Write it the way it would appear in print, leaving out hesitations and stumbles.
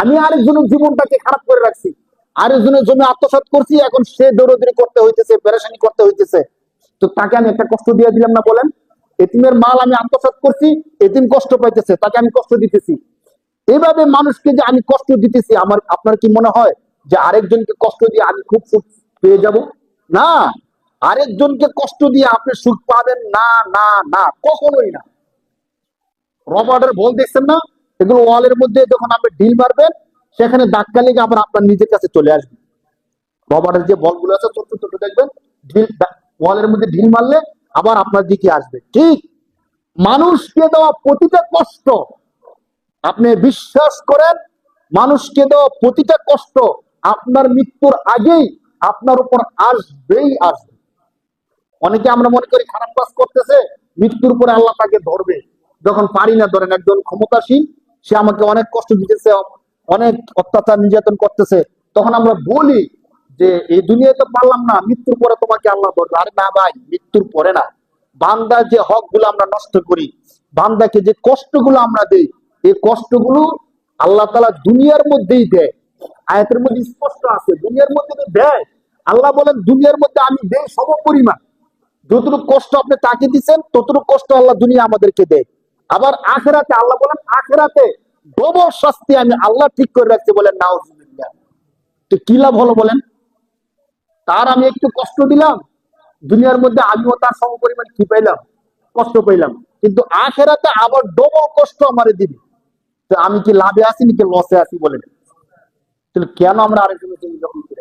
আমি আরেকজনের জীবনটাকে খারাপ করে রাখছি, আরেকজনের জমি আত্মসাৎ করছি, এখন সে দৌড়দৌড়ি করতে হইতেছে, পেরেশানি করতে হইতেছে। তো তাকে আমি একটা কষ্ট দিয়ে দিলাম না বলেন? এতিমের মাল আমি আত্মসাৎ করছি, এতিম কষ্ট পাইতেছে, তাকে আমি কষ্ট দিতেছি। এইভাবে মানুষকে যে আমি কষ্ট দিতেছি, আপনার কি মনে হয় যে আরেকজনকে কষ্ট দিয়ে আমি খুব সুখ পেয়ে যাব? না, আরেকজনকে কষ্ট দিয়ে আপনি সুখ পাবেন না, না, না, কখনোই না। রবার্টের বল দেখছেন না? এগুলো ওয়ালের মধ্যে যখন আপনি ঢিল মারবেন, সেখানে ধাক্কা লেগে আবার আপনার নিজের কাছে চলে আসবে। রবার্টের যে বলগুলো আছে ছোট ছোট দেখবেন, ঢিল ওয়ালের মধ্যে ঢিল মারলে আবার আপনার দিকে আসবে। ঠিক মানুষকে দেওয়া প্রতিটা কষ্ট, আপনি বিশ্বাস করেন, মানুষকে দেওয়া প্রতিটা কষ্ট আপনার মৃত্যুর আগেই আপনার উপর আসবেই আসবে। অনেকে আমরা মনে করি খারাপ কাজ করতেছে, মৃত্যুর পরে আল্লাহ তাকে ধরবে। যখন পারি না, ধরেন একজন ক্ষমতাসীন, সে আমাকে অনেক কষ্ট দিতেছে, অনেক অত্যাচার নির্যাতন করতেছে, তখন আমরা বলি যে এই দুনিয়ায় তো পারলাম না, মৃত্যুর পরে তোমাকে আল্লাহ ধরবে। আরে না ভাই, মৃত্যুর পরে না। বান্দার যে হক গুলো আমরা নষ্ট করি, বান্দাকে যে কষ্টগুলো আমরা দেই, এই কষ্টগুলো আল্লাহ তাআলা দুনিয়ার মধ্যেই দেয়। আয়াতের মধ্যে স্পষ্ট আছে, দুনিয়ার মধ্যে দেয়। আল্লাহ বলেন দুনিয়ার মধ্যে আমি দেই সম পরিমাণ। যতটুকু কষ্ট আপনি তাকে দিচ্ছেন, ততটুকু কষ্ট আল্লাহ দুনিয়া আমাদেরকে দেয়। আবার আখেরাতে আল্লাহ বলেন আখেরাতে ডবল শাস্তি আমি আল্লাহ ঠিক করে রাখছি, বলেন নাউজুবিল্লাহ। তো কি লাভ হলো বলেন? তার আমি একটু কষ্ট দিলাম, দুনিয়ার মধ্যে আমিও তার সম পরিমাণ কি পাইলাম? কষ্ট পাইলাম। কিন্তু আখেরাতে আবার ডবল কষ্ট আমারে দিবে। তো আমি কি লাভে আছি নাকি লসে আছি বলেন? তাহলে কেন আমরা আরেকজনের জমি দখল করি?